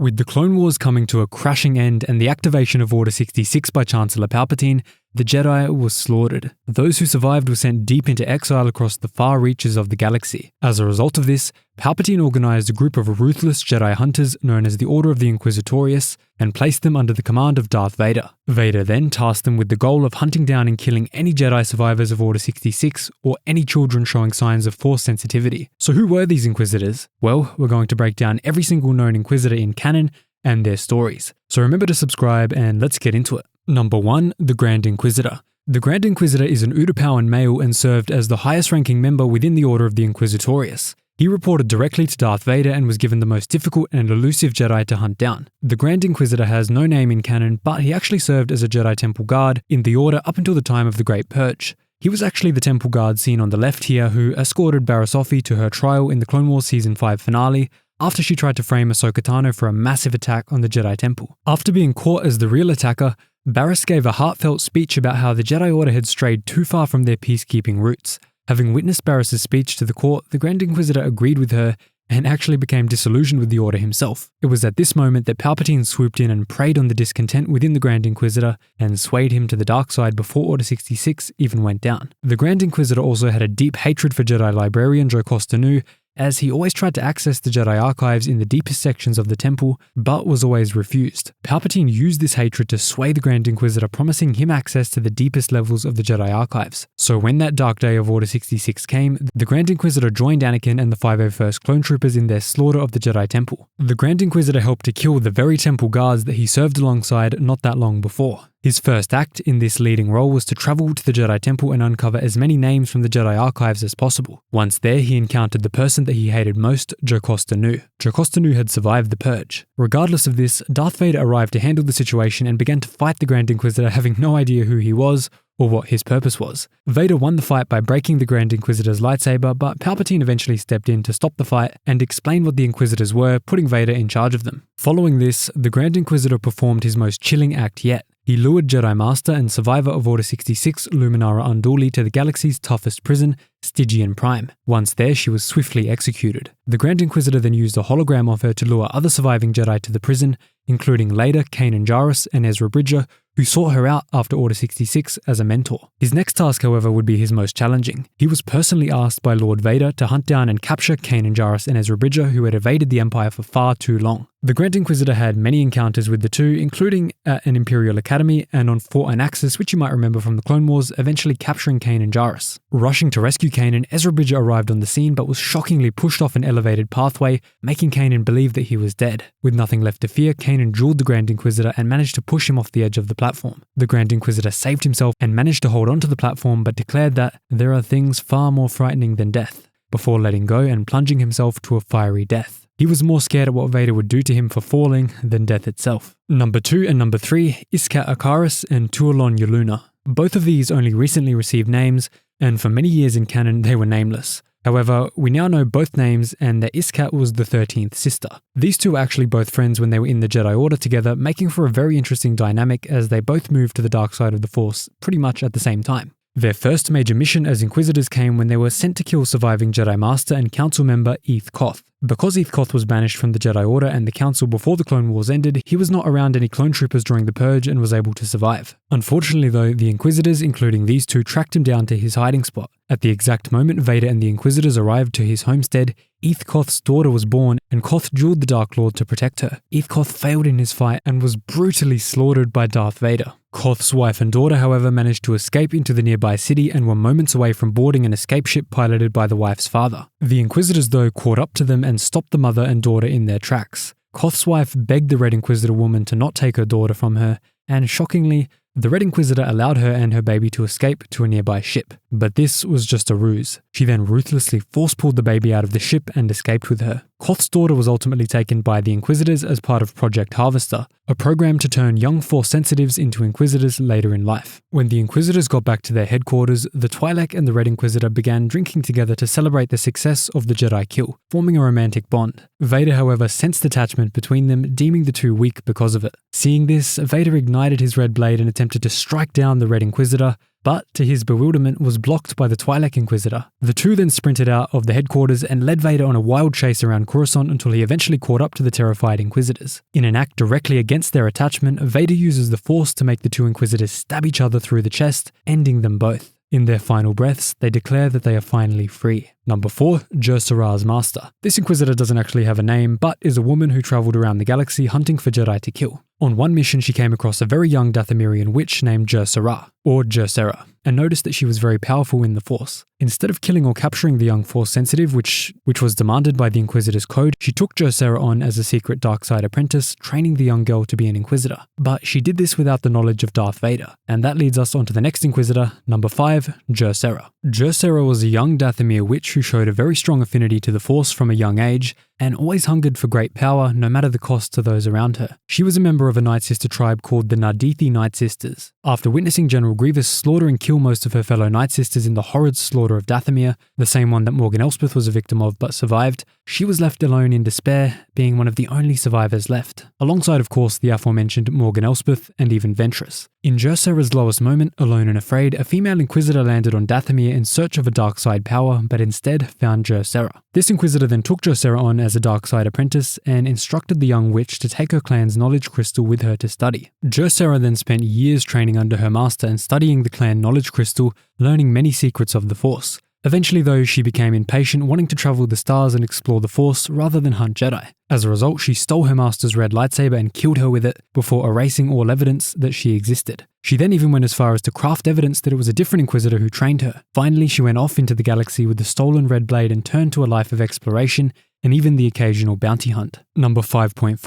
With the Clone Wars coming to a crashing end and the activation of Order 66 by Chancellor Palpatine, the Jedi was slaughtered. Those who survived were sent deep into exile across the far reaches of the galaxy. As a result of this, Palpatine organized a group of ruthless Jedi hunters known as the Order of the Inquisitorious and placed them under the command of Darth Vader. Vader then tasked them with the goal of hunting down and killing any Jedi survivors of Order 66 or any children showing signs of Force sensitivity. So who were these Inquisitors? Well, we're going to break down every single known Inquisitor in canon and their stories. So remember to subscribe and let's get into it. Number 1. The Grand Inquisitor. The Grand Inquisitor is an Utapuan Male and served as the highest-ranking member within the Order of the Inquisitorious. He reported directly to Darth Vader and was given the most difficult and elusive Jedi to hunt down. The Grand Inquisitor has no name in canon, but he actually served as a Jedi Temple guard in the Order up until the time of the Great Purge. He was actually the Temple guard seen on the left here who escorted Barriss Offee to her trial in the Clone Wars Season 5 finale, after she tried to frame Ahsoka Tano for a massive attack on the Jedi Temple. After being caught as the real attacker, Barriss gave a heartfelt speech about how the Jedi Order had strayed too far from their peacekeeping roots. Having witnessed Barriss's speech to the court, the Grand Inquisitor agreed with her and actually became disillusioned with the Order himself. It was at this moment that Palpatine swooped in and preyed on the discontent within the Grand Inquisitor and swayed him to the dark side before Order 66 even went down. The Grand Inquisitor also had a deep hatred for Jedi Librarian Jocasta Nu, as he always tried to access the Jedi Archives in the deepest sections of the temple, but was always refused. Palpatine used this hatred to sway the Grand Inquisitor, promising him access to the deepest levels of the Jedi Archives. So when that dark day of Order 66 came, the Grand Inquisitor joined Anakin and the 501st Clone Troopers in their slaughter of the Jedi Temple. The Grand Inquisitor helped to kill the very temple guards that he served alongside not that long before. His first act in this leading role was to travel to the Jedi Temple and uncover as many names from the Jedi Archives as possible. Once there, he encountered the person that he hated most, Jocasta Nu. Jocasta Nu had survived the Purge. Regardless of this, Darth Vader arrived to handle the situation and began to fight the Grand Inquisitor, having no idea who he was or what his purpose was. Vader won the fight by breaking the Grand Inquisitor's lightsaber, but Palpatine eventually stepped in to stop the fight and explain what the Inquisitors were, putting Vader in charge of them. Following this, the Grand Inquisitor performed his most chilling act yet. He lured Jedi Master and survivor of Order 66, Luminara Unduli, to the galaxy's toughest prison, Stygian Prime. Once there, she was swiftly executed. The Grand Inquisitor then used a hologram of her to lure other surviving Jedi to the prison, including later Canon Jarrus and Ezra Bridger, who sought her out after Order 66 as a mentor. His next task, however, would be his most challenging. He was personally asked by Lord Vader to hunt down and capture Canon Jarrus and Ezra Bridger, who had evaded the Empire for far too long. The Grand Inquisitor had many encounters with the two, including at an Imperial Academy and on Fort Anaxis, which you might remember from the Clone Wars, eventually capturing Canon Jarrus. Rushing to rescue Canon, Ezra Bridger arrived on the scene but was shockingly pushed off an elevated pathway, making Canon believe that he was dead. With nothing left to fear, Canon jeweled the Grand Inquisitor and managed to push him off the edge of the platform. The Grand Inquisitor saved himself and managed to hold onto the platform, but declared that there are things far more frightening than death, before letting go and plunging himself to a fiery death. He was more scared at what Vader would do to him for falling than death itself. Number 2 and number 3, Iskat Akaris and Tualon Yuluna. Both of these only recently received names, and for many years in canon they were nameless. However, we now know both names and that Iskat was the 13th sister. These two were actually both friends when they were in the Jedi Order together, making for a very interesting dynamic as they both moved to the dark side of the Force pretty much at the same time. Their first major mission as Inquisitors came when they were sent to kill surviving Jedi Master and Council member Eeth Koth. Because Eeth Koth was banished from the Jedi Order and the Council before the Clone Wars ended, he was not around any clone troopers during the Purge and was able to survive. Unfortunately though, the Inquisitors, including these two, tracked him down to his hiding spot. At the exact moment Vader and the Inquisitors arrived to his homestead, Eeth Koth's daughter was born and Koth jeweled the Dark Lord to protect her. Eeth Koth failed in his fight and was brutally slaughtered by Darth Vader. Koth's wife and daughter, however, managed to escape into the nearby city and were moments away from boarding an escape ship piloted by the wife's father. The Inquisitors, though, caught up to them and stopped the mother and daughter in their tracks. Koth's wife begged the Red Inquisitor woman to not take her daughter from her, and shockingly, the Red Inquisitor allowed her and her baby to escape to a nearby ship. But this was just a ruse. She then ruthlessly force-pulled the baby out of the ship and escaped with her. Koth's daughter was ultimately taken by the Inquisitors as part of Project Harvester, a program to turn young Force sensitives into Inquisitors later in life. When the Inquisitors got back to their headquarters, the Twi'lek and the Red Inquisitor began drinking together to celebrate the success of the Jedi kill, forming a romantic bond. Vader, however, sensed attachment between them, deeming the two weak because of it. Seeing this, Vader ignited his red blade and attempted to strike down the Red Inquisitor, but to his bewilderment was blocked by the Twi'lek Inquisitor. The two then sprinted out of the headquarters and led Vader on a wild chase around Coruscant until he eventually caught up to the terrified Inquisitors. In an act directly against their attachment, Vader uses the Force to make the two Inquisitors stab each other through the chest, ending them both. In their final breaths, they declare that they are finally free. Number 4, Jocastnu's master. This Inquisitor doesn't actually have a name, but is a woman who travelled around the galaxy hunting for Jedi to kill. On one mission, she came across a very young Dathomirian witch named Jocasta, or Jocasta, and noticed that she was very powerful in the Force. Instead of killing or capturing the young Force sensitive, which was demanded by the Inquisitor's code, she took Jocasta on as a secret dark side apprentice, training the young girl to be an Inquisitor. But she did this without the knowledge of Darth Vader. And that leads us on to the next Inquisitor, number 5, Jocasta. Jocasta was a young Dathomir witch who showed a very strong affinity to the Force from a young age, and always hungered for great power, no matter the cost to those around her. She was a member of a Night Sister tribe called the Nardithi Night Sisters. After witnessing General Grievous slaughter and kill most of her fellow Night Sisters in the horrid slaughter of Dathomir, the same one that Morgan Elsbeth was a victim of but survived, she was left alone in despair, being one of the only survivors left. Alongside, of course, the aforementioned Morgan Elsbeth and even Ventress. In Jocasta's lowest moment, alone and afraid, a female Inquisitor landed on Dathomir in search of a dark side power, but instead found Jocasta. This Inquisitor then took Jocasta on as a dark side apprentice and instructed the young witch to take her clan's knowledge crystal with her to study. Jocasta then spent years training under her master and studying the clan knowledge crystal, learning many secrets of the Force. Eventually, though, she became impatient, wanting to travel the stars and explore the Force rather than hunt Jedi. As a result, she stole her master's red lightsaber and killed her with it before erasing all evidence that she existed. She then even went as far as to craft evidence that it was a different Inquisitor who trained her. Finally, she went off into the galaxy with the stolen red blade and turned to a life of exploration and even the occasional bounty hunt. Number 5.5,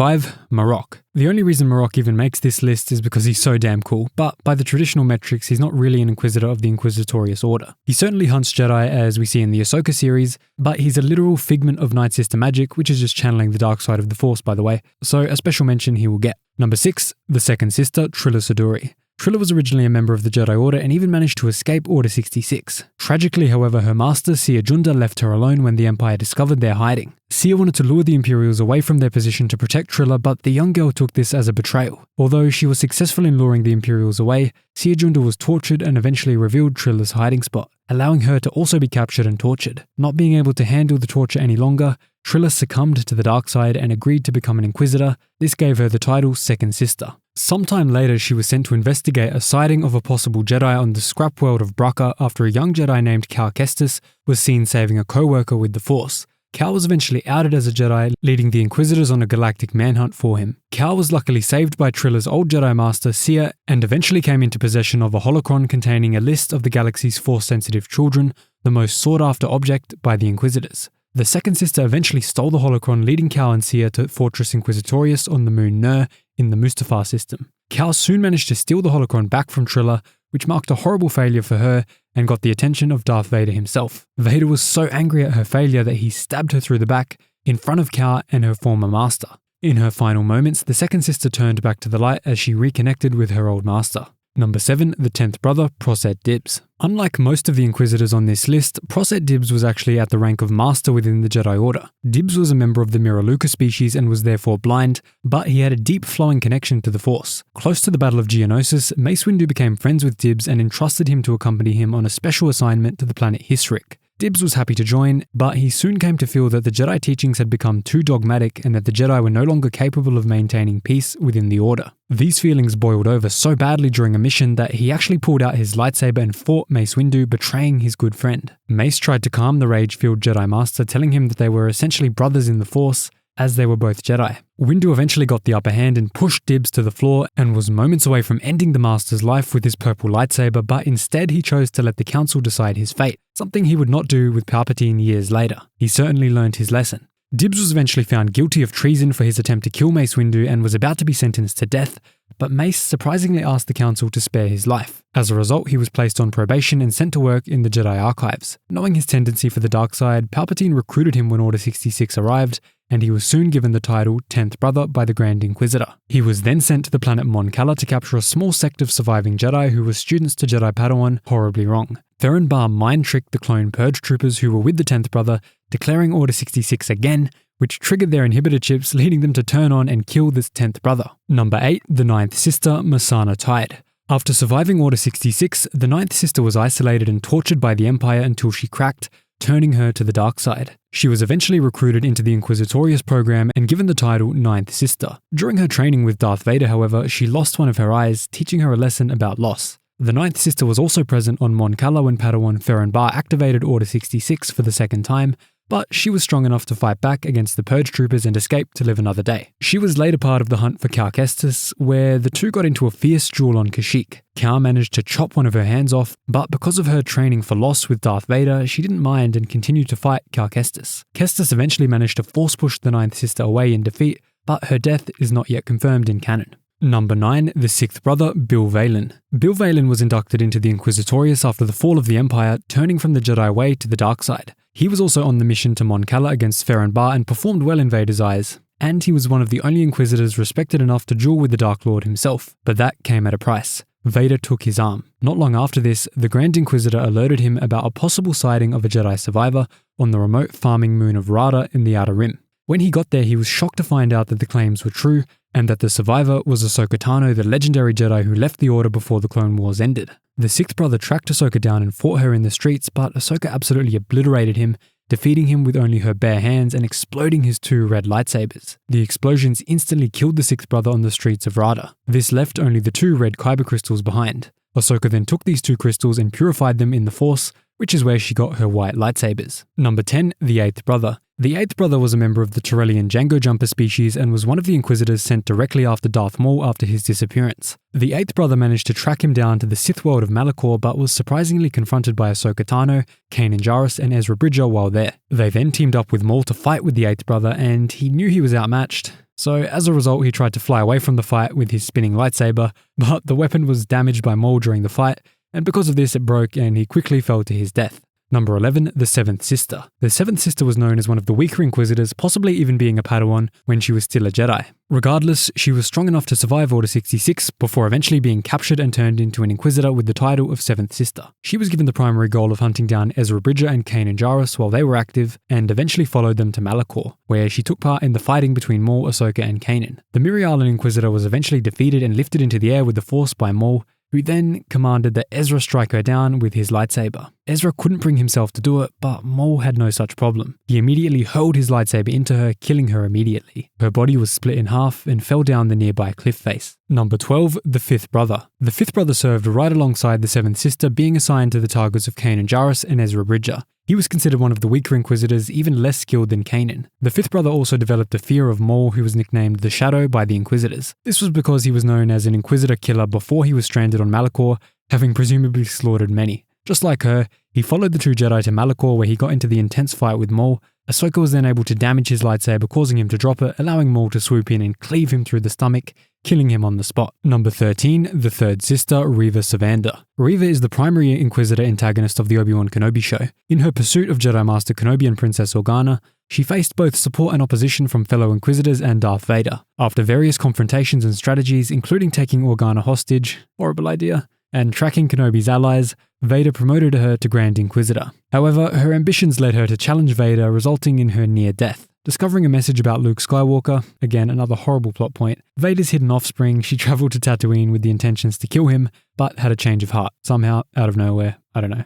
Morocc. The only reason Morocc even makes this list is because he's so damn cool, but by the traditional metrics, he's not really an Inquisitor of the Inquisitorious Order. He certainly hunts Jedi, as we see in the Ahsoka series, but he's a literal figment of Night Sister magic, which is just channeling the dark side of the Force, by the way, so a special mention he will get. Number 6, the second sister, Trilla Siduri. Trilla was originally a member of the Jedi Order and even managed to escape Order 66. Tragically, however, her master, Sia Junda, left her alone when the Empire discovered their hiding. Sia wanted to lure the Imperials away from their position to protect Trilla, but the young girl took this as a betrayal. Although she was successful in luring the Imperials away, Sia Junda was tortured and eventually revealed Trilla's hiding spot, allowing her to also be captured and tortured. Not being able to handle the torture any longer, Trilla succumbed to the dark side and agreed to become an Inquisitor. This gave her the title Second Sister. Sometime later, she was sent to investigate a sighting of a possible Jedi on the scrap world of Bracca after a young Jedi named Cal Kestis was seen saving a co-worker with the Force. Cal was eventually outed as a Jedi, leading the Inquisitors on a galactic manhunt for him. Cal was luckily saved by Trilla's old Jedi Master, Sia, and eventually came into possession of a holocron containing a list of the galaxy's Force-sensitive children, the most sought-after object by the Inquisitors. The second sister eventually stole the holocron, leading Cal and Sia to Fortress Inquisitorious on the moon Nur in the Mustafar system. Cal soon managed to steal the holocron back from Trilla, which marked a horrible failure for her and got the attention of Darth Vader himself. Vader was so angry at her failure that he stabbed her through the back in front of Cal and her former master. In her final moments, the second sister turned back to the light as she reconnected with her old master. Number 7, the 10th brother, Proset Dibs. Unlike most of the Inquisitors on this list, Proset Dibs was actually at the rank of Master within the Jedi Order. Dibs was a member of the Miraluka species and was therefore blind, but he had a deep flowing connection to the Force. Close to the Battle of Geonosis, Mace Windu became friends with Dibs and entrusted him to accompany him on a special assignment to the planet Hisrik. Dibs was happy to join, but he soon came to feel that the Jedi teachings had become too dogmatic and that the Jedi were no longer capable of maintaining peace within the Order. These feelings boiled over so badly during a mission that he actually pulled out his lightsaber and fought Mace Windu, betraying his good friend. Mace tried to calm the rage-filled Jedi Master, telling him that they were essentially brothers in the Force, as they were both Jedi. Windu eventually got the upper hand and pushed Dibs to the floor and was moments away from ending the Master's life with his purple lightsaber, but instead he chose to let the Council decide his fate, something he would not do with Palpatine years later. He certainly learned his lesson. Dibs was eventually found guilty of treason for his attempt to kill Mace Windu and was about to be sentenced to death, but Mace surprisingly asked the Council to spare his life. As a result, he was placed on probation and sent to work in the Jedi Archives. Knowing his tendency for the dark side, Palpatine recruited him when Order 66 arrived, and he was soon given the title 10th Brother by the Grand Inquisitor. He was then sent to the planet Mon Cala to capture a small sect of surviving Jedi who were students to Jedi Padawan horribly wrong. Theron Bar mind-tricked the clone Purge troopers who were with the 10th Brother, declaring Order 66 again, which triggered their inhibitor chips, leading them to turn on and kill this 10th brother. Number 8, the 9th sister, Masana Tide. After surviving Order 66, the Ninth Sister was isolated and tortured by the Empire until she cracked, turning her to the dark side. She was eventually recruited into the Inquisitorious program and given the title Ninth Sister. During her training with Darth Vader, however, she lost one of her eyes, teaching her a lesson about loss. The Ninth Sister was also present on Mon Cala when Padawan Ferren Bar activated Order 66 for the second time, but she was strong enough to fight back against the Purge troopers and escape to live another day. She was later part of the hunt for Cal Kestis, where the two got into a fierce duel on Kashyyyk. Cal managed to chop one of her hands off, but because of her training for loss with Darth Vader, she didn't mind and continued to fight Cal Kestis. Kestis eventually managed to force push the Ninth Sister away in defeat, but her death is not yet confirmed in canon. Number 9, the sixth brother, Bill Valen. Bill Valen was inducted into the Inquisitorious after the fall of the Empire, turning from the Jedi way to the dark side. He was also on the mission to Mon Cala against Ferren Bar and performed well in Vader's eyes, and he was one of the only Inquisitors respected enough to duel with the Dark Lord himself, but that came at a price. Vader took his arm. Not long after this, the Grand Inquisitor alerted him about a possible sighting of a Jedi survivor on the remote farming moon of Rada in the Outer Rim. When he got there, he was shocked to find out that the claims were true, and that the survivor was Ahsoka Tano, the legendary Jedi who left the Order before the Clone Wars ended. The sixth brother tracked Ahsoka down and fought her in the streets, but Ahsoka absolutely obliterated him, defeating him with only her bare hands and exploding his 2 red lightsabers. The explosions instantly killed the sixth brother on the streets of Rada. This left only the 2 red kyber crystals behind. Ahsoka then took these 2 crystals and purified them in the Force, which is where she got her white lightsabers. Number 10, the eighth brother. The eighth brother was a member of the Tyrellian Django Jumper species and was one of the Inquisitors sent directly after Darth Maul after his disappearance. The eighth brother managed to track him down to the Sith world of Malachor, but was surprisingly confronted by Ahsoka Tano, Kanan Jarrus, and Ezra Bridger while there. They then teamed up with Maul to fight with the eighth brother, and he knew he was outmatched. So as a result, he tried to fly away from the fight with his spinning lightsaber, but the weapon was damaged by Maul during the fight, and because of this it broke and he quickly fell to his death. Number 11, the seventh sister. The seventh sister was known as one of the weaker Inquisitors, possibly even being a Padawan when she was still a Jedi. Regardless, she was strong enough to survive Order 66 before eventually being captured and turned into an Inquisitor with the title of seventh sister. She was given the primary goal of hunting down Ezra Bridger and Kanan Jarrus while they were active, and eventually followed them to Malachor, where she took part in the fighting between Maul, Ahsoka, and Kanan. The Mirialan Inquisitor was eventually defeated and lifted into the air with the Force by Maul, who then commanded that Ezra strike her down with his lightsaber. Ezra couldn't bring himself to do it, but Maul had no such problem. He immediately hurled his lightsaber into her, killing her immediately. Her body was split in half and fell down the nearby cliff face. Number 12, the fifth brother. The fifth brother served right alongside the seventh sister, being assigned to the targets of Kanan Jarrus and Ezra Bridger. He was considered one of the weaker Inquisitors, even less skilled than Kanan. The fifth brother also developed a fear of Maul, who was nicknamed the Shadow by the Inquisitors. This was because he was known as an Inquisitor killer before he was stranded on Malachor, having presumably slaughtered many. Just like her, he followed the two Jedi to Malachor, where he got into the intense fight with Maul. Ahsoka was then able to damage his lightsaber, causing him to drop it, allowing Maul to swoop in and cleave him through the stomach, killing him on the spot. Number 13, the third sister, Reva Savander. Reva is the primary Inquisitor antagonist of the Obi-Wan Kenobi show. In her pursuit of Jedi Master Kenobi and Princess Organa, she faced both support and opposition from fellow Inquisitors and Darth Vader. After various confrontations and strategies, including taking Organa hostage, horrible idea, and tracking Kenobi's allies, Vader promoted her to Grand Inquisitor. However, her ambitions led her to challenge Vader, resulting in her near death. Discovering a message about Luke Skywalker, again another horrible plot point, Vader's hidden offspring, she travelled to Tatooine with the intentions to kill him, but had a change of heart, somehow, out of nowhere, I don't know.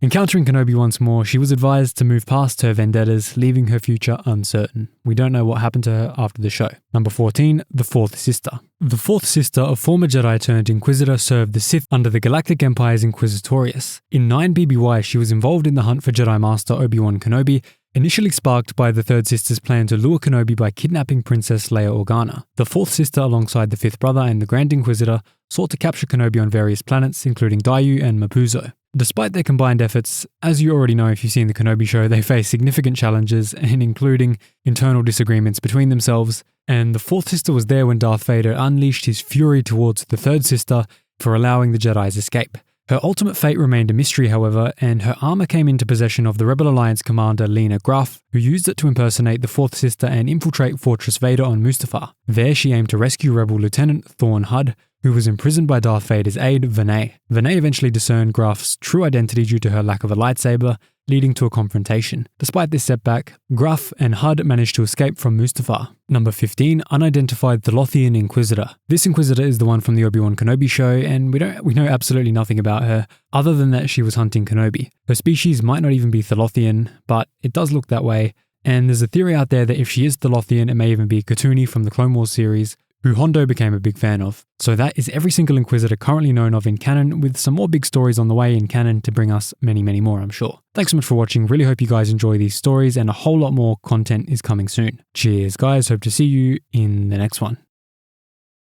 Encountering Kenobi once more, she was advised to move past her vendettas, leaving her future uncertain. We don't know what happened to her after the show. Number 14, the fourth sister. The fourth sister, a former Jedi turned Inquisitor, served the Sith under the Galactic Empire's Inquisitorious. In 9 BBY, she was involved in the hunt for Jedi Master Obi-Wan Kenobi, initially sparked by the third sister's plan to lure Kenobi by kidnapping Princess Leia Organa. The fourth sister, alongside the fifth brother and the Grand Inquisitor, sought to capture Kenobi on various planets, including Daiyu and Mapuzo. Despite their combined efforts, as you already know if you've seen the Kenobi show, they face significant challenges, and including internal disagreements between themselves, and the fourth sister was there when Darth Vader unleashed his fury towards the third sister for allowing the Jedi's escape. Her ultimate fate remained a mystery, however, and her armor came into possession of the Rebel Alliance commander Lena Gruff, who used it to impersonate the fourth sister and infiltrate Fortress Vader on Mustafar. There she aimed to rescue Rebel Lieutenant Thorn Hudd, who was imprisoned by Darth Vader's aide, Vanae. Vanae eventually discerned Gruff's true identity due to her lack of a lightsaber, leading to a confrontation. Despite this setback, Gruff and Hud managed to escape from Mustafar. Number 15, Unidentified Thalothian Inquisitor. This Inquisitor is the one from the Obi-Wan Kenobi show, and we know absolutely nothing about her, other than that she was hunting Kenobi. Her species might not even be Thalothian, but it does look that way, and there's a theory out there that if she is Thalothian, it may even be Katuni from the Clone Wars series, who Hondo became a big fan of. So that is every single Inquisitor currently known of in canon, with some more big stories on the way in canon to bring us many, many more, I'm sure. Thanks so much for watching. Really hope you guys enjoy these stories, and a whole lot more content is coming soon. Cheers, guys. Hope to see you in the next one.